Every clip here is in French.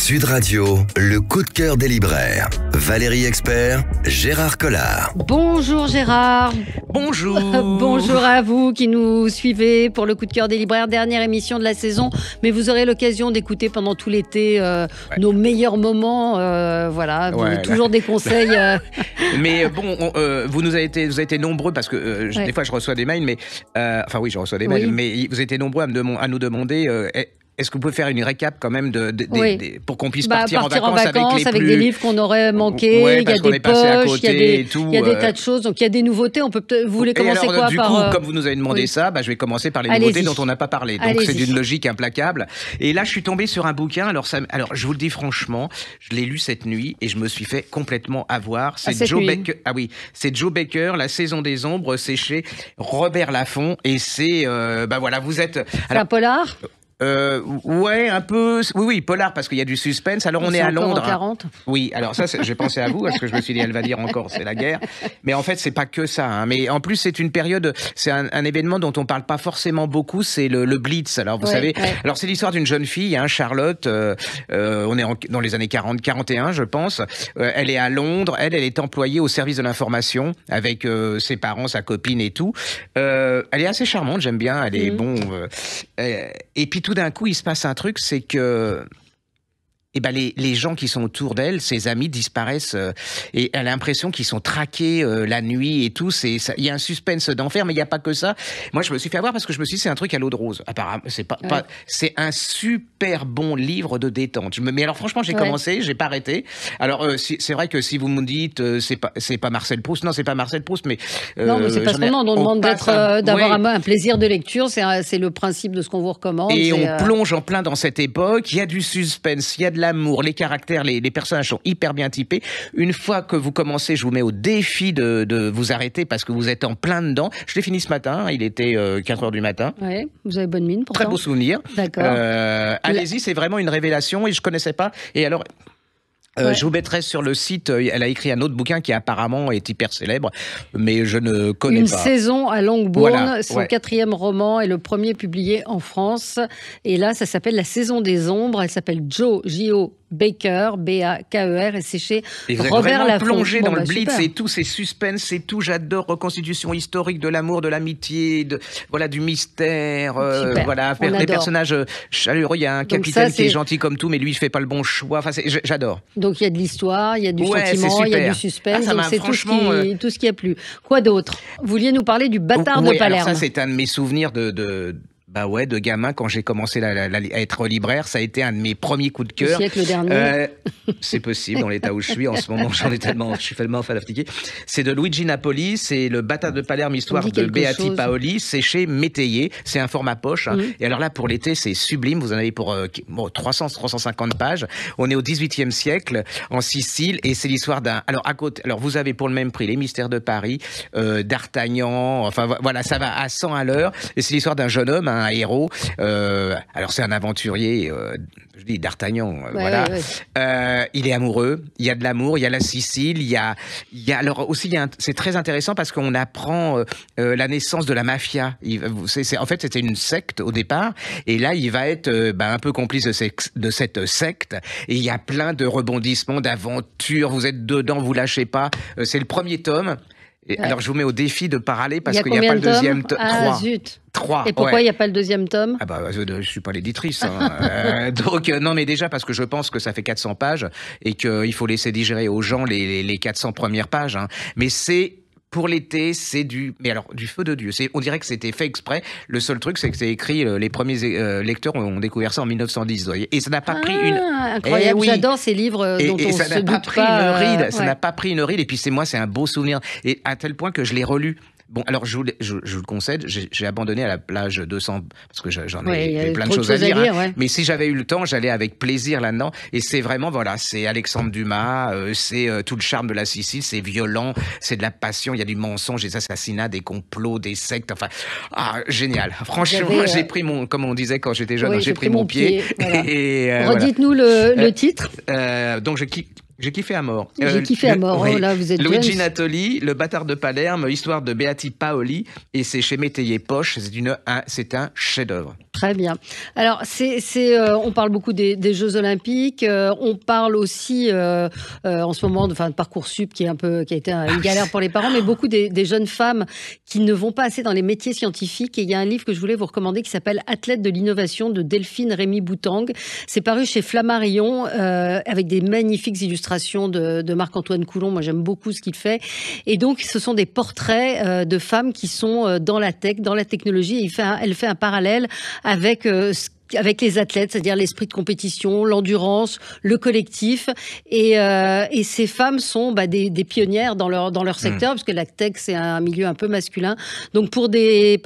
Sud Radio, le coup de cœur des libraires. Valérie Expert, Gérard Collard. Bonjour Gérard. Bonjour. Bonjour à vous qui nous suivez pour le coup de cœur des libraires, dernière émission de la saison. Mais vous aurez l'occasion d'écouter pendant tout l'été nos meilleurs moments. Voilà, toujours des conseils. Mais bon, vous avez été nombreux parce que des fois je reçois des mails, mais enfin oui, je reçois des mails, mais vous avez été nombreux à nous demander. Est-ce que vous pouvez faire une récap quand même pour qu'on puisse partir en vacances avec des livres qu'on aurait manqués, il y a des poches, il y a des tas de choses, donc il y a des nouveautés. Vous voulez commencer quoi du coup, comme vous nous avez demandé ça, je vais commencer par les nouveautés dont on n'a pas parlé. Donc c'est d'une logique implacable. Et là, je suis tombé sur un bouquin. Alors je vous le dis franchement, je l'ai lu cette nuit et je me suis fait complètement avoir. C'est Joe Baker. Ah oui, c'est Joe Baker, La Saison des Ombres, c'est chez Robert Laffont et c'est voilà, vous êtes. C'est un polar. Ouais, un peu. Oui, polar, parce qu'il y a du suspense. Alors, on est à Londres. En 40. Oui, alors ça, j'ai pensé à vous, parce que je me suis dit, elle va dire encore, c'est la guerre. Mais en fait, c'est pas que ça. Hein. Mais en plus, c'est une période, c'est un événement dont on parle pas forcément beaucoup, c'est le Blitz. Alors, vous savez, alors c'est l'histoire d'une jeune fille, hein, Charlotte. On est dans les années 41, je pense. Elle est à Londres. Elle est employée au service de l'information avec ses parents, sa copine et tout. Elle est assez charmante, j'aime bien. Elle est et puis tout d'un coup, il se passe un truc, c'est que les gens qui sont autour d'elle, ses amis, disparaissent et elle a l'impression qu'ils sont traqués la nuit et tout. Il y a un suspense d'enfer, mais il n'y a pas que ça. Moi, je me suis fait avoir parce que je me suis dit, c'est un truc à l'eau de rose. Apparemment, c'est un super bon livre de détente. Mais alors, franchement, j'ai commencé, j'ai pas arrêté. Alors, c'est vrai que si vous me dites, c'est pas Marcel Proust. Non, c'est pas Marcel Proust, mais non, mais c'est pas ce qu'on demande d'avoir un plaisir de lecture. C'est le principe de ce qu'on vous recommande. Et on plonge en plein dans cette époque. Il y a du suspense, il y a de l'amour, les caractères, les personnages sont hyper bien typés. Une fois que vous commencez, je vous mets au défi de vous arrêter parce que vous êtes en plein dedans. Je l'ai fini ce matin, il était 4h du matin. Ouais, vous avez bonne mine pourtant. Très beau souvenir. D'accord. Allez-y, c'est vraiment une révélation et je connaissais pas. Et alors... je vous mettrai sur le site, elle a écrit un autre bouquin qui apparemment est hyper célèbre, mais je ne connais pas. Une saison à Longbourn, son 4e roman et le premier publié en France. Et là, ça s'appelle La Saison des Ombres. Elle s'appelle J.O. Baker, B-A-K-E-R, et c'est chez Robert Laffont. Plongé dans le Blitz et tout, c'est suspense, c'est tout. J'adore reconstitution historique de l'amour, de l'amitié, du mystère. Les personnages chaleureux. Il y a un capitaine qui est gentil comme tout, mais lui, il fait pas le bon choix. Enfin, j'adore. Donc il y a de l'histoire, il y a du sentiment, il y a du suspense. Donc c'est tout ce qui a plu. Quoi d'autre? Vous vouliez nous parler du Bâtard de Palerme. Alors ça, c'est un de mes souvenirs de gamin, quand j'ai commencé à être libraire, ça a été un de mes premiers coups de cœur. Le siècle dernier. C'est possible, dans l'état où je suis en ce moment, je suis tellement fatigué. C'est de Luigi Napoli, c'est le Bâtard de Palerme, histoire de Beati Paoli, c'est chez Métayer, c'est un format poche. Hein. Et alors là, pour l'été, c'est sublime, vous en avez pour 350 pages. On est au XVIIIe siècle, en Sicile, et c'est l'histoire d'un... Alors vous avez pour le même prix Les Mystères de Paris, d'Artagnan, enfin voilà, ça va à 100 à l'heure, et c'est l'histoire d'un jeune homme, un héros. Alors c'est un aventurier, je dis d'Artagnan, il est amoureux, il y a de l'amour, il y a la Sicile, il y a alors aussi c'est très intéressant parce qu'on apprend la naissance de la mafia. En fait, c'était une secte au départ, et là il va être un peu complice de cette secte, et il y a plein de rebondissements, d'aventures, vous êtes dedans, vous lâchez pas. C'est le premier tome. Alors je vous mets au défi de parler parce qu'il n'y a pas le deuxième tome. 3. Zut. 3. Et pourquoi il n'y a pas le deuxième tome? Je suis pas l'éditrice. Hein. Donc non, mais déjà parce que je pense que ça fait 400 pages et qu'il faut laisser digérer aux gens les 400 premières pages. Hein. Mais c'est... Pour l'été, c'est du feu de Dieu. On dirait que c'était fait exprès. Le seul truc, c'est que c'est écrit, les premiers lecteurs ont découvert ça en 1910, vous voyez. Et ça n'a pas pris une... Incroyable, j'adore ces livres dont on se doute pas. Ça n'a pas pris une ride. Et puis moi, c'est un beau souvenir. Et à tel point que je l'ai relu. Bon, alors je vous le concède, j'ai abandonné à la plage 200 parce que j'en ai plein de choses à dire. Hein. Mais si j'avais eu le temps, j'allais avec plaisir là-dedans. Et c'est vraiment, c'est Alexandre Dumas, c'est tout le charme de la Sicile, c'est violent, c'est de la passion, il y a du mensonge, des assassinats, des complots, des sectes. Enfin, génial. Franchement, j'ai pris comme on disait quand j'étais jeune, j'ai pris mon pied. Voilà. Et redites-nous le titre. Donc J'ai kiffé à mort. J'ai kiffé à mort. Oh là, vous êtes Luigi jeune. Natoli, Le bâtard de Palerme, histoire de Beati Paoli, et c'est chez Métayer Poche. C'est un chef-d'œuvre. Très bien. Alors, on parle beaucoup des Jeux Olympiques. On parle aussi en ce moment de Parcoursup qui a été une galère pour les parents, mais beaucoup des jeunes femmes qui ne vont pas assez dans les métiers scientifiques. Et il y a un livre que je voulais vous recommander qui s'appelle Athlète de l'innovation de Delphine Rémy-Boutang. C'est paru chez Flammarion avec des magnifiques illustrations de Marc-Antoine Coulon. Moi, j'aime beaucoup ce qu'il fait. Et donc, ce sont des portraits de femmes qui sont dans la tech, dans la technologie. Elle fait un parallèle avec les athlètes, c'est-à-dire l'esprit de compétition, l'endurance, le collectif. Et ces femmes sont des pionnières dans leur secteur, parce que la tech, c'est un milieu un peu masculin. Donc pour des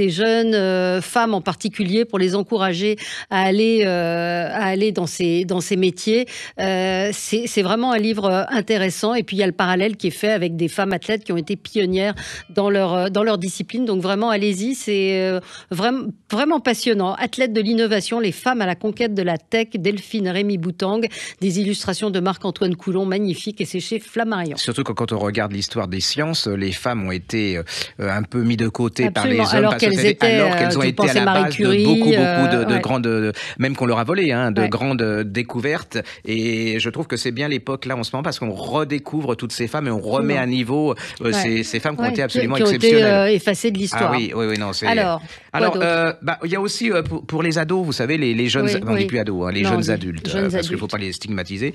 jeunes femmes en particulier, pour les encourager à aller dans ces métiers, c'est vraiment un livre intéressant. Et puis il y a le parallèle qui est fait avec des femmes athlètes qui ont été pionnières dans leur discipline. Donc vraiment, allez-y, c'est vraiment passionnant. Athlète de l'innovation, les femmes à la conquête de la tech, Delphine Rémy-Boutang, des illustrations de Marc-Antoine Coulon, magnifiques, et c'est chez Flammarion. Surtout quand on regarde l'histoire des sciences, les femmes ont été un peu mis de côté par les hommes, alors qu'elles ont été à la base de beaucoup de grandes, même qu'on leur a volé, de grandes découvertes. Et je trouve que c'est bien l'époque là en ce moment, parce qu'on redécouvre toutes ces femmes et on remet à niveau ces femmes qui ont été absolument exceptionnelles. Qui ont été effacées de l'histoire. Ah oui, non, c'est... Alors, il y a aussi pour les ados, vous savez, les jeunes, on dit plus ados, les jeunes adultes, parce qu'il ne faut pas les stigmatiser.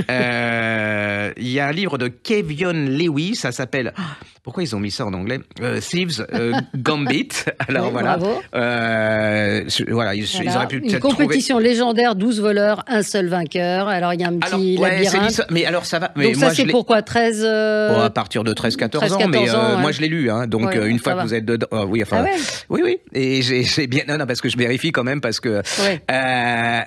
Il y a un livre de Kevion Lewis, ça s'appelle... Pourquoi ils ont mis ça en anglais? Thieves Gambit. Alors voilà. Ils auraient pu peut-être une compétition légendaire, 12 voleurs, un seul vainqueur. Alors il y a un petit labyrinthe. Mais alors ça va. Donc ça, c'est pourquoi 13 à partir de 13-14 ans. Mais moi je l'ai lu. Donc une fois que vous êtes dedans. Oui. Et j'ai bien. Non, parce que je vérifie quand même, parce que.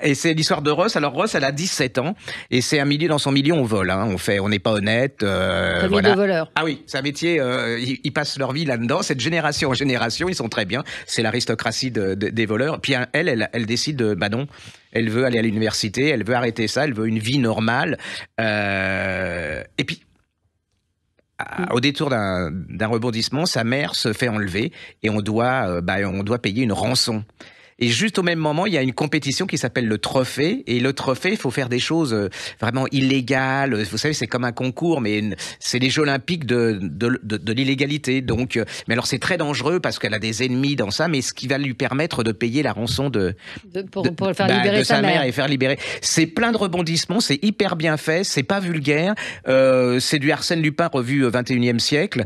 Et c'est l'histoire de Ross. Alors Ross, elle a 17 ans. Et c'est un milieu, dans son milieu, on vole. On n'est pas honnête. De voleurs. Ah oui, c'est un métier. Ils passent leur vie là-dedans. Cette génération en génération, ils sont très bien. C'est l'aristocratie des voleurs. Puis elle décide non. Elle veut aller à l'université, elle veut arrêter ça, elle veut une vie normale. Et puis, au détour d'un rebondissement, sa mère se fait enlever et on doit payer une rançon. Et juste au même moment, il y a une compétition qui s'appelle le trophée. Et le trophée, il faut faire des choses vraiment illégales. Vous savez, c'est comme un concours, mais c'est les Jeux Olympiques de l'illégalité. Donc, mais alors c'est très dangereux parce qu'elle a des ennemis dans ça, mais ce qui va lui permettre de payer la rançon pour faire libérer de sa mère et faire libérer. C'est plein de rebondissements, c'est hyper bien fait, c'est pas vulgaire. C'est du Arsène Lupin revu au 21e siècle.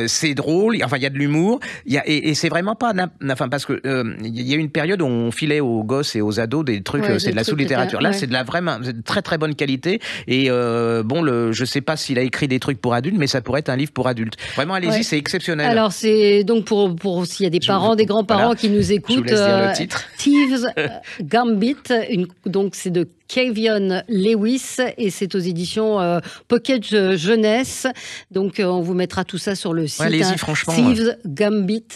C'est drôle. Enfin, il y a de l'humour. Et c'est vraiment pas, parce que il y a une période où on filait aux gosses et aux ados des trucs, c'est de la sous-littérature. Là, c'est de la vraiment très très bonne qualité. Et je sais pas s'il a écrit des trucs pour adultes, mais ça pourrait être un livre pour adultes. Vraiment, allez-y, c'est exceptionnel. Alors, c'est donc pour s'il y a des parents, des grands-parents qui nous écoutent. Je vous laisse dire le titre. Thieves Gambit. Donc, c'est de Kevion Lewis et c'est aux éditions Pocket Jeunesse. Donc on vous mettra tout ça sur le site. Allez-y, franchement. Thieves Gambit,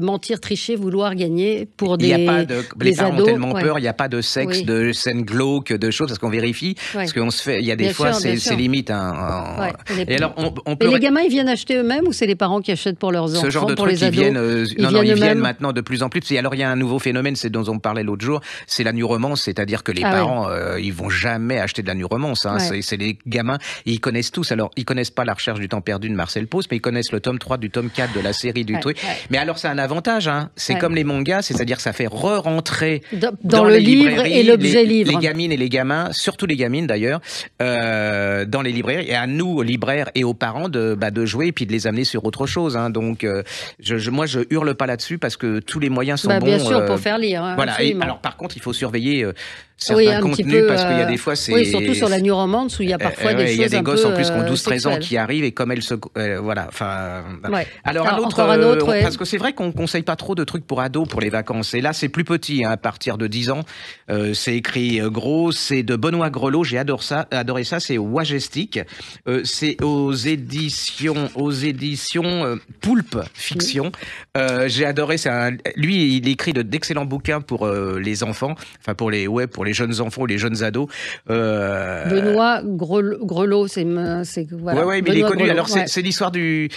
mentir, tricher, vouloir gagner pour des ados. Les parents ont tellement peur, il n'y a pas de sexe, de scènes glauques, de choses, parce qu'on vérifie. Parce qu'on se fait, il y a des fois, c'est limite. Et alors, les gamins, ils viennent acheter eux-mêmes ou c'est les parents qui achètent pour leurs enfants? Ce genre de trucs, ils viennent maintenant de plus en plus. Et alors, il y a un nouveau phénomène, c'est dont on parlait l'autre jour, c'est la nu-romance, c'est-à-dire que les parents, ils vont jamais acheter de la nu-romance. C'est les gamins, ils connaissent tous. Alors, ils connaissent pas La Recherche du temps perdu de Marcel Proust, mais ils connaissent le tome 3 du tome 4 de la série du truc. Mais alors, c'est un avantage. C'est comme les mangas, c'est-à-dire que ça fait re-rentrer dans le livre et l'objet livre. Les gamines et les gamins, surtout les gamines d'ailleurs, dans les librairies. Et à nous, aux libraires et aux parents, de jouer et puis de les amener sur autre chose. Donc, moi, je hurle pas là-dessus parce que tous les moyens sont bons. Bien sûr, pour faire lire. Voilà. Et alors, par contre, il faut surveiller certains contenus parce qu'il y a des fois c'est surtout sur la new-romance où il y a parfois des choses un peu il y a des gosses en plus qui ont 12-13 ans sexuelles. qui arrivent et comme elles se voilà, enfin alors un autre parce que c'est vrai qu'on conseille pas trop de trucs pour ados pour les vacances et là c'est plus petit à partir de 10 ans c'est écrit gros, c'est de Benoît Grelot, j'ai adoré ça, c'est Wagestic, c'est aux éditions Poulpe Fiction. J'ai adoré, lui il écrit d'excellents bouquins pour les enfants, enfin pour les pour les jeunes enfants ou les jeunes ados. Benoît Grelot, c'est voilà. Ouais, mais il est connu. Alors c'est l'histoire d'un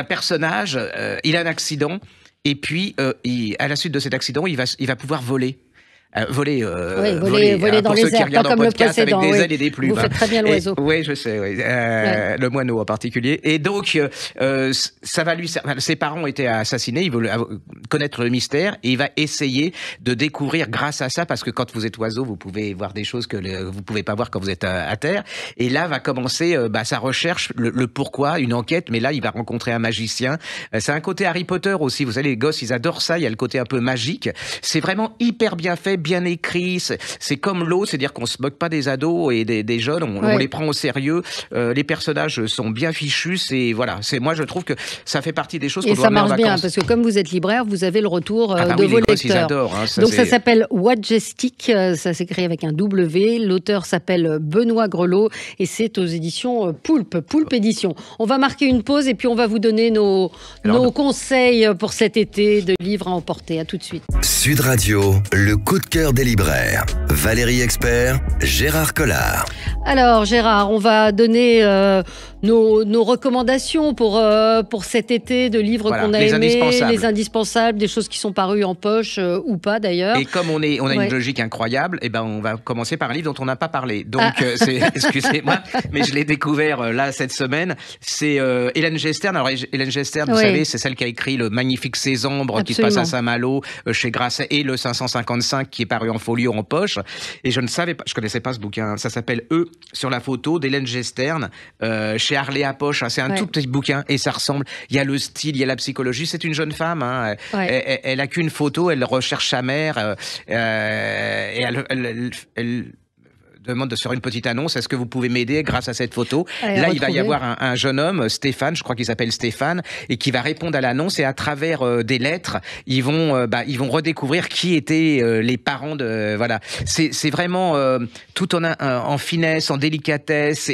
personnage. Il a un accident et puis à la suite de cet accident, il va pouvoir voler. Voler dans les airs, pas comme le précédent. Avec des ailes et des plumes. Vous faites très bien l'oiseau. Oui, je sais. Le moineau en particulier. Et donc, ça va ses parents étaient assassinés. Il veut connaître le mystère et il va essayer de découvrir grâce à ça, parce que quand vous êtes oiseau, vous pouvez voir des choses que vous pouvez pas voir quand vous êtes à terre. Et là va commencer sa recherche, le pourquoi, une enquête. Mais là, il va rencontrer un magicien. C'est un côté Harry Potter aussi. Vous savez, les gosses, ils adorent ça. Il y a le côté un peu magique. C'est vraiment hyper bien fait, bien écrit, c'est comme l'eau, c'est-à-dire qu'on se moque pas des ados et des jeunes, on les prend au sérieux, les personnages sont bien fichus, moi je trouve que ça fait partie des choses qu'on doit mettre en vacances. Et ça marche bien, parce que comme vous êtes libraire, vous avez le retour de vos lecteurs. Gosses, ils adorent, donc ça s'appelle Wadjestic, ça s'écrit avec un W, l'auteur s'appelle Benoît Grelot et c'est aux éditions Poulpe Édition. On va marquer une pause et puis on va vous donner nos conseils pour cet été de livres à emporter. À tout de suite. Sud Radio, le coup de cœur des libraires. Valérie Expert, Gérard Collard. Alors Gérard, on va donner nos recommandations pour cet été de livres qu'on a aimés, les indispensables, des choses qui sont parues en poche ou pas d'ailleurs. Et comme on a une logique incroyable, on va commencer par un livre dont on n'a pas parlé. Donc excusez-moi, mais je l'ai découvert là cette semaine. C'est Hélène Gestern. Alors Hélène Gestern, vous savez, c'est celle qui a écrit le magnifique Césambre qui se passe à Saint-Malo chez Grasset et le 555 qui est paru en folio en poche. Et je ne savais pas, je connaissais pas ce bouquin. Ça s'appelle sur la photo d'Hélène Gestern chez Harley à poche. C'est un tout petit bouquin et ça ressemble. Il y a le style, il y a la psychologie. C'est une jeune femme. Elle a qu'une photo. Elle recherche sa mère et elle demande de faire une petite annonce. Est-ce que vous pouvez m'aider grâce à cette photo? Là, il va y avoir un jeune homme, Stéphane, je crois qu'il s'appelle Stéphane, et qui va répondre à l'annonce. Et à travers des lettres, ils vont redécouvrir qui étaient les parents de. Voilà. C'est vraiment tout en finesse, en délicatesse.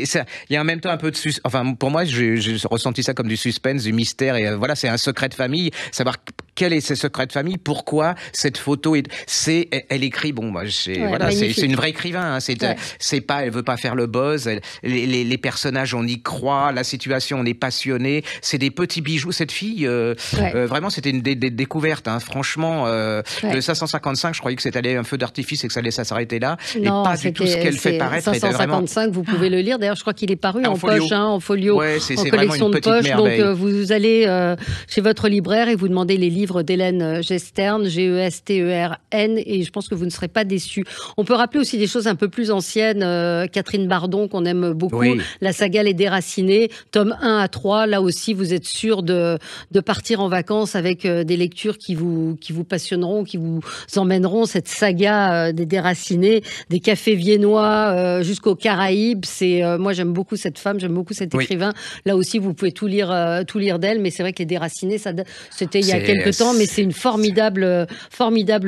Il y a en même temps un peu de enfin, pour moi, j'ai ressenti ça comme du suspense, du mystère. Et voilà, c'est un secret de famille. Savoir quel est ce secret de famille, pourquoi cette photo elle écrit. Bon, moi, c'est une vraie écrivain. C'est pas, elle veut pas faire le buzz. Les personnages, on y croit. La situation, on est passionné. C'est des petits bijoux. Cette fille, vraiment, c'était une découverte. Franchement, le 555, je croyais que c'était un feu d'artifice et que ça allait s'arrêter là. Non, et pas du tout ce qu'elle fait paraître. 555, vous pouvez le lire. D'ailleurs, je crois qu'il est paru en poche, en folio, c'est en collection de poche. Merveille. Donc, vous allez chez votre libraire et vous demandez les livres d'Hélène Gestern, Gestern, et je pense que vous ne serez pas déçus. On peut rappeler aussi des choses un peu plus anciennes. Catherine Bardon, qu'on aime beaucoup, la saga Les Déracinés, tome 1 à 3. Là aussi, vous êtes sûr de partir en vacances avec des lectures qui vous passionneront, qui vous emmèneront. Cette saga des Déracinés, des cafés viennois jusqu'aux Caraïbes. Moi, j'aime beaucoup cette femme, j'aime beaucoup cet écrivain. Là aussi, vous pouvez tout lire d'elle, mais c'est vrai que Les Déracinés, c'était il y a quelques temps, mais c'est une formidable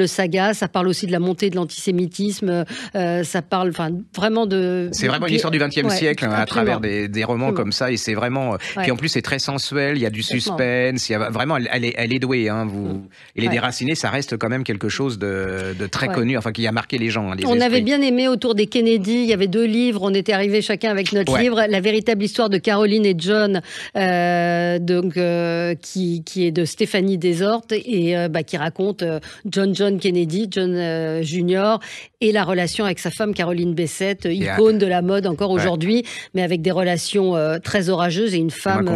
saga. Ça parle aussi de la montée de l'antisémitisme. Ça parle, vraiment de. C'est vraiment une histoire du XXe siècle à travers des romans comme ça, et c'est vraiment. Puis en plus, c'est très sensuel. Il y a du suspense. Il y a vraiment, elle est douée. Et Les Déracinés, ça reste quand même quelque chose de très connu, enfin qui a marqué les gens. On avait bien aimé autour des Kennedy. Il y avait 2 livres. On était arrivés chacun avec notre livre. La véritable histoire de Caroline et John, qui est de Stéphanie Desortes et qui raconte John Kennedy, John Junior, et la relation avec sa femme Caroline Bessette, icône de la mode encore aujourd'hui, mais avec des relations très orageuses et une femme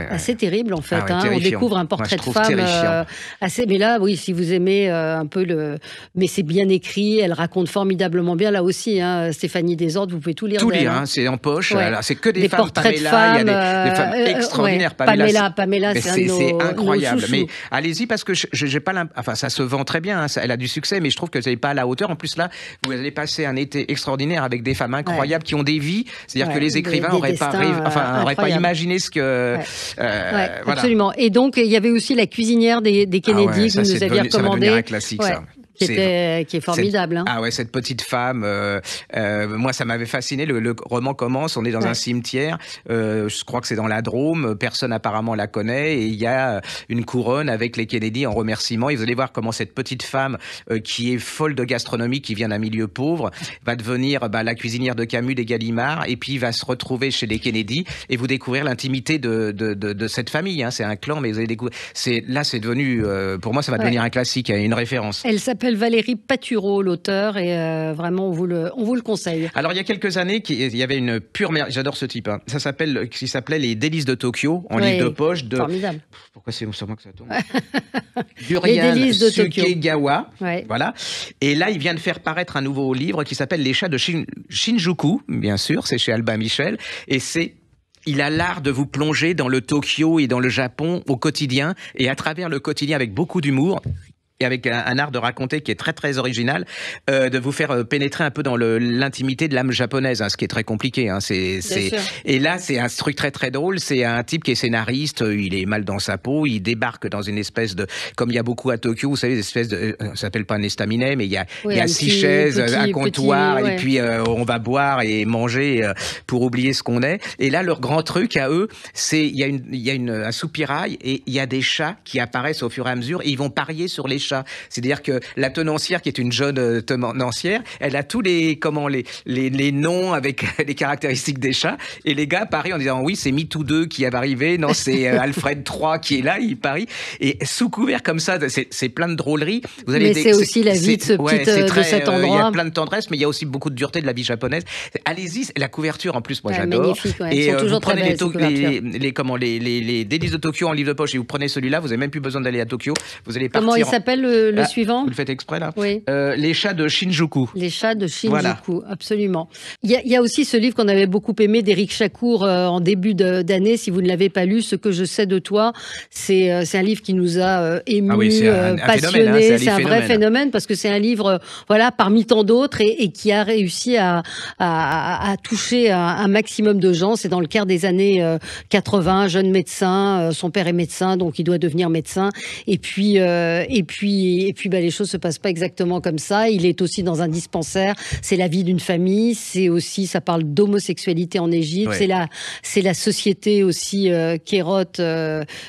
assez terrible en fait. On découvre un portrait de femme assez. Mais là, oui, si vous aimez un peu mais c'est bien écrit. Elle raconte formidablement bien. Là aussi, Stéphanie Desortes, vous pouvez tout lire. Tout lire, c'est en poche. C'est que des femmes. Portraits de femmes. Il y a des femmes extraordinaires. Pamela, c'est incroyable. Mais allez-y parce que j'ai pas enfin, ça se vend très bien. Elle a du succès, mais je trouve que c'est pas à la hauteur. En plus là, vous allez passer un été extraordinaire avec des femmes incroyables qui ont des vies. C'est-à-dire que les écrivains n'auraient pas imaginé ce que. Absolument. Et donc il y avait aussi La cuisinière des Kennedy que vous nous aviez recommandé. Ça va devenir un classique, ça. Qui est formidable. Ah ouais, cette petite femme, moi ça m'avait fasciné. Le roman commence, on est dans un cimetière, je crois que c'est dans la Drôme, personne apparemment la connaît, et il y a une couronne avec les Kennedy en remerciement. Et vous allez voir comment cette petite femme qui est folle de gastronomie, qui vient d'un milieu pauvre, va devenir la cuisinière de Camus, des Gallimard, et puis va se retrouver chez les Kennedy, et vous découvrir l'intimité de cette famille. Hein. C'est un clan, mais vous allez découvrir. Là, c'est devenu, pour moi, ça va devenir un classique, une référence. Elle s'appelle Valérie Patureau, l'auteur, et vraiment, on vous le conseille. Alors, il y a quelques années, il y avait une pure merde. J'adore ce type. Hein. Qui s'appelait Les Délices de Tokyo, en livre de poche. Formidable. Pourquoi c'est sur moi que ça tombe Durian Sukegawa. Voilà. Et là, il vient de faire paraître un nouveau livre qui s'appelle Les chats de Shinjuku, bien sûr. C'est chez Albin Michel. Et il a l'art de vous plonger dans le Tokyo et dans le Japon au quotidien, et à travers le quotidien avec beaucoup d'humour. Et avec un art de raconter qui est très très original, de vous faire pénétrer un peu dans l'intimité de l'âme japonaise, hein, ce qui est très compliqué. Hein, Et là, c'est un truc très très drôle. C'est un type qui est scénariste, il est mal dans sa peau, il débarque dans une espèce de, comme il y a beaucoup à Tokyo, vous savez, des espèces de, ça s'appelle pas un estaminet, mais il y a 6 chaises, un comptoir, et puis on va boire et manger pour oublier ce qu'on est. Et là, leur grand truc à eux, c'est il y a un soupirail, et il y a des chats qui apparaissent au fur et à mesure, et ils vont parier sur les chats. C'est-à-dire que la tenancière, qui est une jeune tenancière, elle a tous les noms avec les caractéristiques des chats, et les gars parient en disant oui, c'est MeToo 2 qui va arriver, non, c'est Alfred 3 qui est là, il parie, et sous couvert comme ça, c'est plein de drôleries. Mais c'est aussi la vie de cet endroit. Il y a plein de tendresse, mais il y a aussi beaucoup de dureté de la vie japonaise. Allez-y, la couverture en plus, moi j'adore. Magnifique, et ils sont toujours très belles, les Délices de Tokyo en livre de poche, et vous prenez celui-là, vous n'avez même plus besoin d'aller à Tokyo, vous allez partir. Comment il s'appelle le suivant? Vous le faites exprès là? Oui. Les chats de Shinjuku. Les chats de Shinjuku, absolument. Il y a aussi ce livre qu'on avait beaucoup aimé d'Éric Chacour en début d'année. Si vous ne l'avez pas lu, Ce que je sais de toi, c'est un livre qui nous a émus, passionnés. C'est un vrai phénomène, parce que c'est un livre, parmi tant d'autres, et qui a réussi à toucher un maximum de gens. C'est dans le quart des années 80, jeune médecin, son père est médecin, donc il doit devenir médecin. Et puis les choses se passent pas exactement comme ça. Il est aussi dans un dispensaire. C'est la vie d'une famille. C'est aussi, ça parle d'homosexualité en Égypte. C'est la société aussi kérote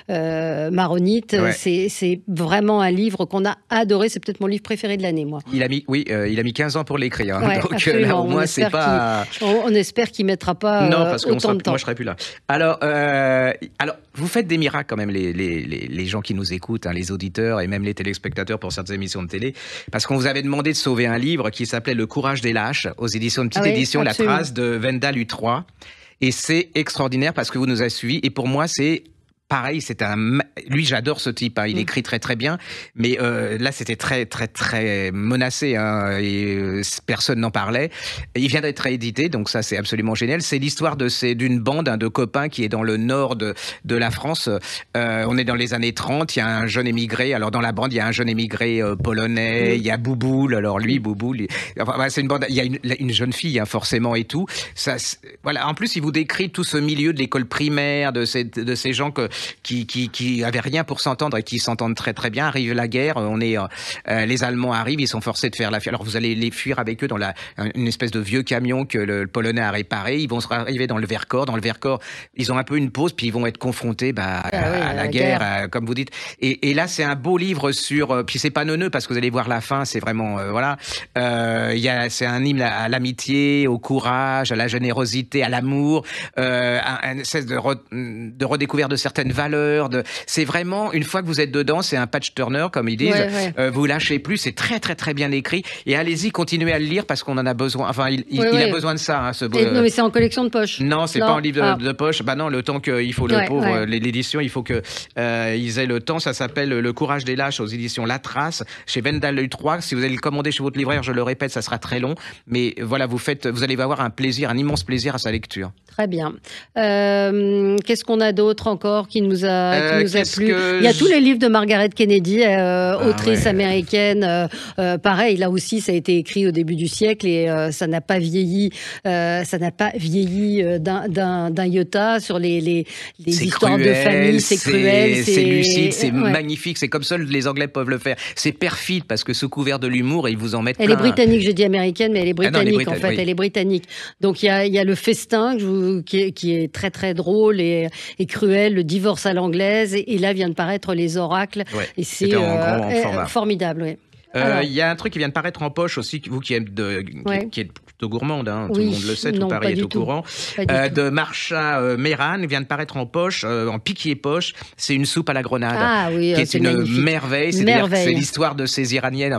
maronite. C'est vraiment un livre qu'on a adoré. C'est peut-être mon livre préféré de l'année, moi. Il a mis 15 ans pour l'écrire. Hein. Donc là, au moins, c'est pas. On espère qu'il mettra pas autant de temps. Moi, je serai plus là. Alors, vous faites des miracles quand même, les gens qui nous écoutent, hein, les auditeurs et même les téléspectateurs pour certaines émissions de télé, parce qu'on vous avait demandé de sauver un livre qui s'appelait Le courage des lâches, aux éditions de Petite Édition, absolument. La trace de Wendell U3. Et c'est extraordinaire parce que vous nous avez suivis. Et pour moi, c'est pareil, lui, j'adore ce type, hein, il écrit très très bien, mais là c'était très très très menacé, hein, et personne n'en parlait. Il vient d'être réédité, donc ça c'est absolument génial. C'est l'histoire d'une bande, de copains qui est dans le nord de la France. On est dans les années 30, il y a un jeune émigré, alors dans la bande il y a un jeune émigré polonais, il y a Bouboule, alors lui Bouboule, c'est une bande, il y a une jeune fille, hein, forcément, et tout. Ça, en plus il vous décrit tout ce milieu de l'école primaire, de ces gens qui avaient rien pour s'entendre et qui s'entendent très très bien. Arrive la guerre, les Allemands arrivent, ils sont forcés de faire la fuite. Alors vous allez les fuir avec eux dans une espèce de vieux camion que le Polonais a réparé. Ils vont se arriver dans le Vercors. Dans le Vercors, ils ont un peu une pause, puis ils vont être confrontés à la guerre, comme vous dites. Et là, c'est un beau livre sur. Puis c'est pas neuneux parce que vous allez voir la fin. C'est vraiment c'est un hymne à l'amitié, au courage, à la générosité, à l'amour, un espèce de redécouverte de certaines valeurs. C'est vraiment, une fois que vous êtes dedans, c'est un patch turner, comme ils disent. Vous lâchez plus, c'est très très très bien écrit. Et allez-y, continuez à le lire parce qu'on en a besoin. Enfin, il a besoin de ça. Hein, non, mais c'est en collection de poche. Non, c'est pas en livre de poche. Bah non, le temps qu'il faut, le pauvre, l'édition, il faut que ils aient le temps. Ça s'appelle Le courage des lâches aux éditions La Trace, chez Wendell U3. Si vous allez le commander chez votre libraire, je le répète, ça sera très long. Mais voilà, vous allez avoir un immense plaisir à sa lecture. Très bien. Qu'est-ce qu'on a d'autre encore qui qui nous a plu. Il y a tous les livres de Margaret Kennedy, autrice américaine. Pareil, là aussi, ça a été écrit au début du siècle et ça n'a pas vieilli. Ça n'a pas vieilli d'un iota sur les histoires de famille. C'est cruel, c'est lucide, c'est magnifique. C'est comme seuls les Anglais peuvent le faire. C'est perfide parce que sous couvert de l'humour, ils vous en mettent plein. Elle est britannique, j'ai dit américaine, mais elle est britannique en fait. Oui. Elle est britannique. Donc il y a le festin qui est très très drôle et cruel, le divorce à l'anglaise, et là vient de paraître Les Oracles, et c'est formidable. Ouais. Il y a un truc qui vient de paraître en poche aussi, vous qui êtes qui êtes plutôt gourmande, hein, tout le monde le sait, tout Paris est au courant. De Marsha Meran vient de paraître en poche, en piquier-poche. C'est Une soupe à la grenade, qui est une merveille. C'est l'histoire de ces Iraniennes,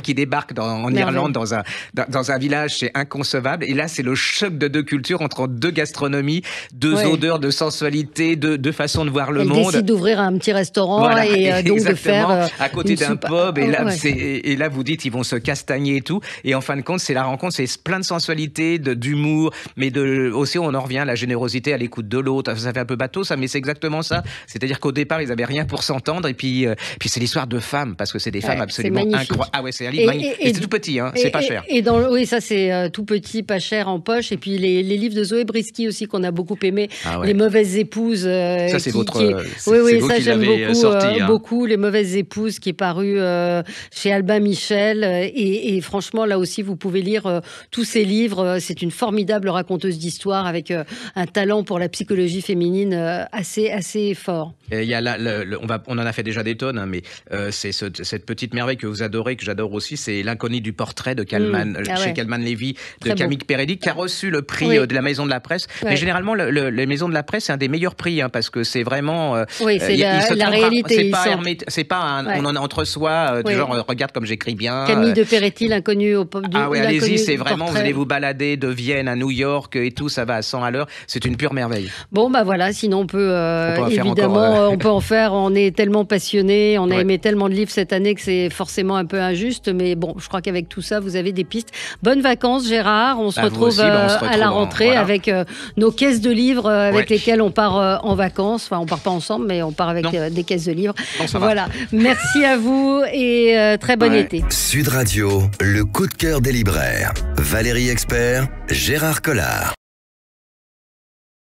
qui débarquent en Irlande dans un village, c'est inconcevable. Et là, c'est le choc de deux cultures entre deux gastronomies, deux odeurs de sensualité, deux façons de voir le monde. Elle décide d'ouvrir un petit restaurant et donc de faire à côté d'un pub. Et là, vous dites, ils vont se castagner et tout. Et en fin de compte, c'est la rencontre, c'est plein de sensualité, d'humour, mais aussi, on en revient à la générosité, à l'écoute de l'autre. Ça fait un peu bateau, ça, mais c'est exactement ça. C'est-à-dire qu'au départ, ils avaient rien pour s'entendre. Et puis c'est l'histoire de femmes, parce que c'est des femmes absolument incroyables. Ah ouais, c'est un livre magnifique. Et c'est tout petit, hein, c'est pas cher. Oui, ça, c'est tout petit, pas cher en poche. Et puis les livres de Zoé Brisky aussi, qu'on a beaucoup aimé. Les mauvaises épouses. Ça, c'est votre. Oui, ça, j'aime beaucoup. Les mauvaises épouses, qui est paru chez Albin Michel, et franchement là aussi vous pouvez lire tous ces livres. C'est une formidable raconteuse d'histoire avec un talent pour la psychologie féminine assez fort. Il y a on en a fait déjà des tonnes, hein, mais c'est cette petite merveille que vous adorez, que j'adore aussi, c'est L'inconnu du portrait de Calman, chez Calman Lévy, de Camille Pérédi, qui a reçu le prix de la Maison de la Presse. Mais généralement les Maisons de la Presse, c'est un des meilleurs prix, hein, parce que c'est vraiment c'est la réalité. C'est pas on en a entre soi du genre regarde comme j'écris bien. Camille de Péréti, L'inconnu au pop. Allez-y, c'est vraiment, vous allez vous balader de Vienne à New York et tout, ça va à 100 à l'heure. C'est une pure merveille. Bon, voilà, sinon on peut évidemment, on peut en faire. On est tellement passionnés, on a aimé tellement de livres cette année que c'est forcément un peu injuste. Mais bon, je crois qu'avec tout ça, vous avez des pistes. Bonnes vacances, Gérard. On se retrouve à la rentrée avec nos caisses de livres avec lesquelles on part en vacances. Enfin, on part pas ensemble, mais on part avec des caisses de livres. Voilà. Merci à vous et très bon été. Sud Radio, le coup de cœur des libraires. Valérie Expert, Gérard Collard.